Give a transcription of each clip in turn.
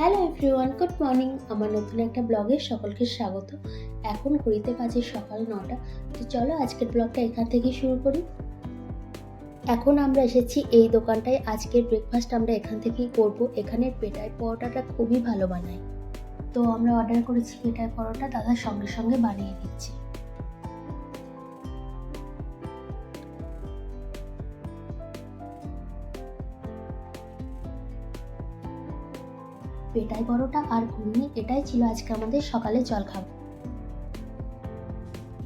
Hello everyone, good morning. আমার নতুন একটা ব্লগে সকলকে স্বাগত। এখন ঘড়িতে বাজে সকাল 9টা। তো চলো আজকের ব্লগটা এখান থেকেই শুরু করি। এখন আমরা এসেছি এই দোকানটায়। আজকের ব্রেকফাস্ট আমরা এখান থেকেই করব। এখানের পেটাই পরোটাটা খুবই ভালো বানায়। তো আমরা অর্ডার করেছি পেটাই পরোটা, দাদা সঙ্গে সঙ্গে বানিয়ে দিচ্ছে। পেটাই পরোটা আর ঘুগনি, এটাই ছিল আজকে আমাদের সকালে জলখাবার।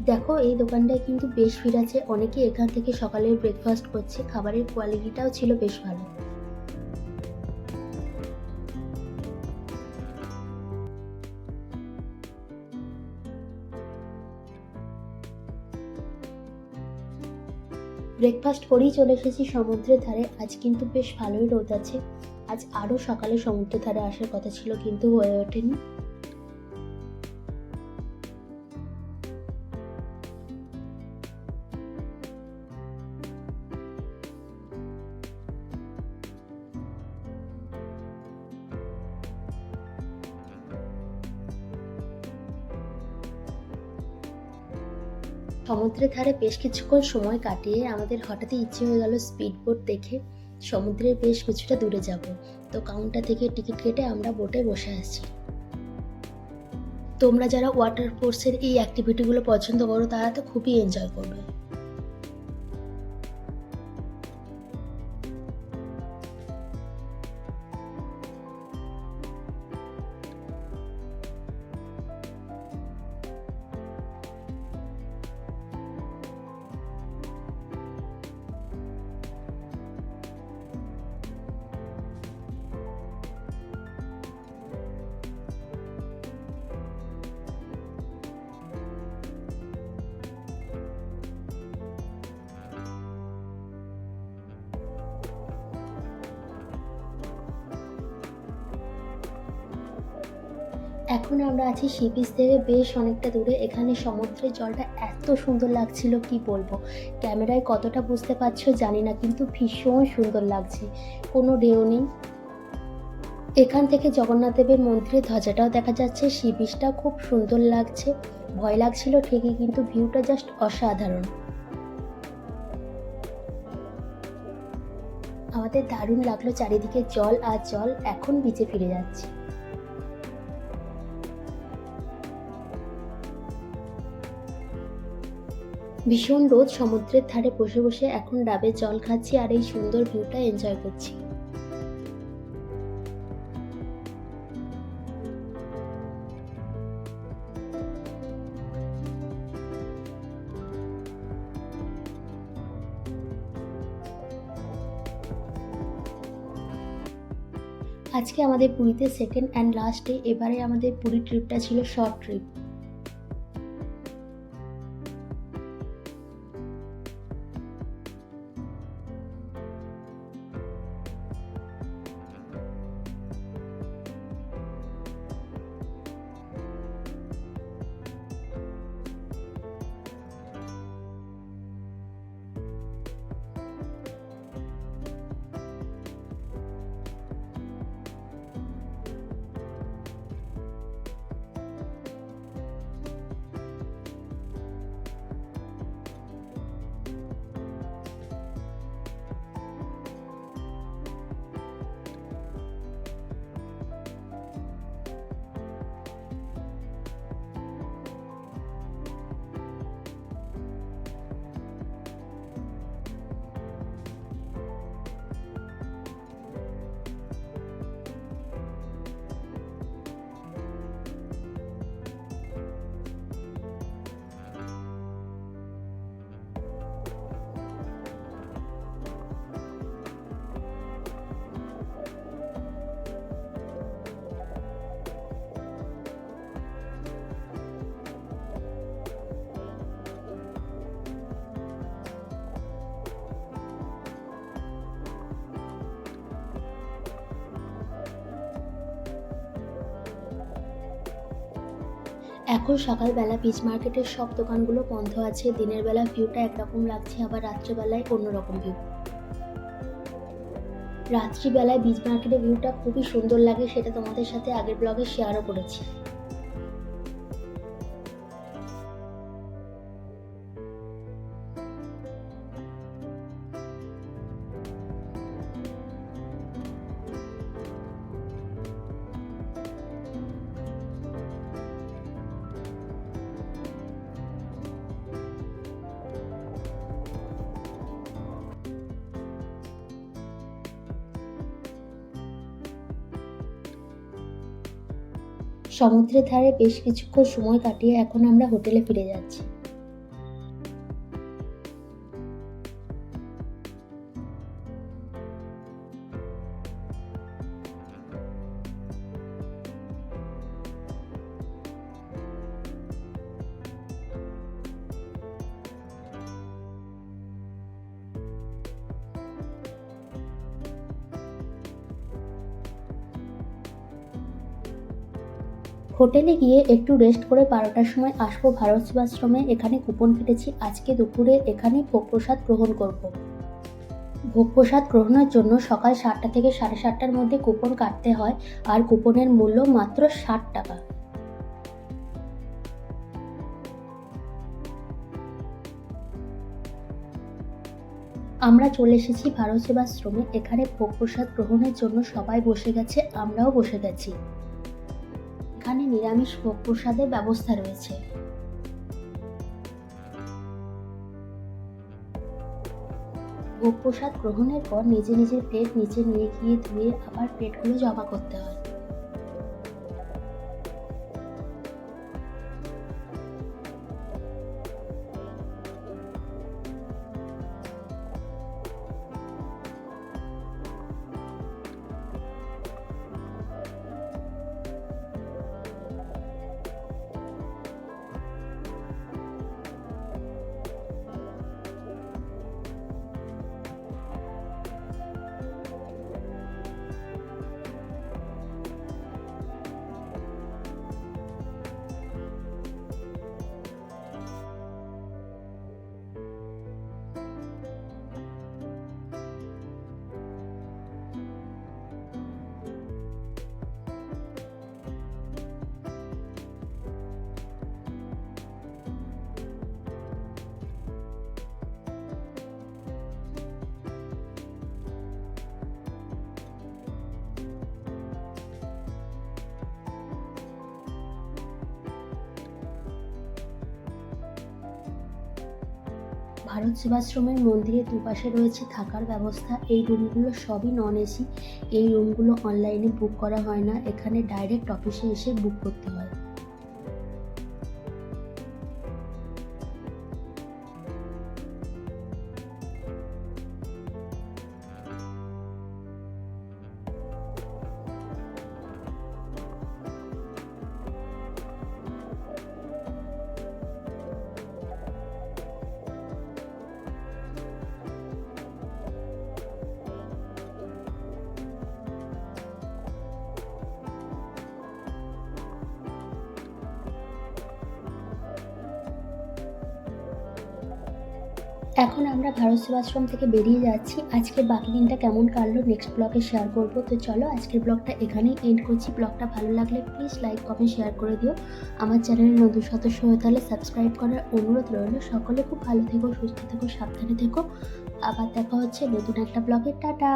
দেখো এই দোকানটায় কিন্তু বেশ ভিড় আছে, অনেকে এখান থেকে সকালের ব্রেকফাস্ট করছে। খাবারের কোয়ালিটিটাও ছিল বেশ ভালো। ব্রেকফাস্ট করেই চলে এসেছি সমুদ্রের ধারে। আজ কিন্তু বেশ ভালোই রোদ আছে। আজ আরও সকালে সমুদ্রের ধারে আসার কথা ছিল কিন্তু হয়ে ওঠেনি। সমুদ্রের ধারে বেশ কিছুক্ষণ সময় কাটিয়ে আমাদের হঠাৎই ইচ্ছে হয়ে গেল স্পিড বোট দেখে সমুদ্রের বেশ কিছুটা দূরে যাব। তো কাউন্টার থেকে টিকিট কেটে আমরা বোটে বসে আছি। তোমরা যারা ওয়াটার স্পোর্টসের এই অ্যাক্টিভিটিগুলো পছন্দ করো তারা তো খুবই এনজয় করবে। এখন আমরা আছি সি বিচ থেকে বেশ অনেকটা দূরে। এখানে সমুদ্রের জলটা এত সুন্দর লাগছিল কি বলবো। ক্যামেরায় কতটা বুঝতে পারছো জানি না, কিন্তু ভীষণ সুন্দর লাগছে, কোনো ঢেউ নেই। এখান থেকে জগন্নাথ দেবের মন্দিরের ধ্বজাটাও দেখা যাচ্ছে। সি বিচটাও খুব সুন্দর লাগছে। ভয় লাগছিল ঠিকই, কিন্তু ভিউটা জাস্ট অসাধারণ। আমাদের দারুণ লাগলো, চারিদিকে জল আর জল। এখন বিচে ফিরে যাচ্ছি। ভীষণ রোদ, সমুদ্রের ধারে বসে বসে এখন ডাবের জল খাচ্ছি আর এই সুন্দর ভিউটা এনজয় করছি। আজকে আমাদের পুরীতে সেকেন্ড অ্যান্ড লাস্ট ডে। এবারে আমাদের পুরী ট্রিপটা ছিল শর্ট ট্রিপ। এখন সকালবেলা বিচ মার্কেটের সব দোকানগুলো বন্ধ আছে। দিনের বেলা ভিউটা একরকম লাগছে, আবার রাত্রেবেলায় অন্যরকম ভিউ। রাত্রিবেলায় বীচ মার্কেটের ভিউটা খুবই সুন্দর লাগে, সেটা তোমাদের সাথে আগের ব্লগে শেয়ারও করেছি। সমুদ্রের ধারে বেশ কিছুক্ষণ সময় কাটিয়ে এখন আমরা হোটেলে ফিরে যাচ্ছি। হোটেলে গিয়ে একটু রেস্ট করে 12টার সময় আসবো ভারত সেবাশ্রমে। এখানে কুপন কেটেছি, আজকে দুপুরে এখানে ভোগ প্রসাদ গ্রহণ করব। ভোগ প্রসাদ গ্রহণের জন্য সকাল 7টা থেকে 7:30টার মধ্যে কুপন কাটতে হয়, আর কুপনের মূল্য মাত্র 60 টাকা। আমরা চলে এসেছি ভারত সেবাশ্রমে। এখানে ভোগ প্রসাদ গ্রহণের জন্য সবাই বসে গেছে, আমরাও বসে গেছি। এখানে নিরামিষ ভোগ প্রসাদের ব্যবস্থা রয়েছে। ভোগ প্রসাদ গ্রহণের পর নিজের প্লেট নিচে নিয়ে গিয়ে ধুয়ে আবার প্লেটগুলো জমা করতে হয়। ভারত সেবাশ্রমের মন্দিরের দুপাশে রয়েছে থাকার ব্যবস্থা। এই রুমগুলো সবই নন এসি। এই রুমগুলো অনলাইনে বুক করা হয় না, এখানে ডাইরেক্ট অফিসে এসে বুক করতে হয়। এখন আমরা ভারত সেবাশ্রম থেকে বেরিয়ে যাচ্ছি। আজকে বাকি দিনটা কেমন কাটলো নেক্সট ব্লগে শেয়ার করবো। তো চলো আজকের ব্লগটা এখানেই এন্ড করছি। ব্লগটা ভালো লাগলে প্লিজ লাইক কমেন্ট শেয়ার করে দিও। আমার চ্যানেলের নতুন সদস্য হয়ে তাহলে সাবস্ক্রাইব করার অনুরোধ রইল। সকলে খুব ভালো থেকো, সুস্থ থেকো, সাবধানে থেকো। আবার দেখা হচ্ছে নতুন একটা ব্লগে। টাটা।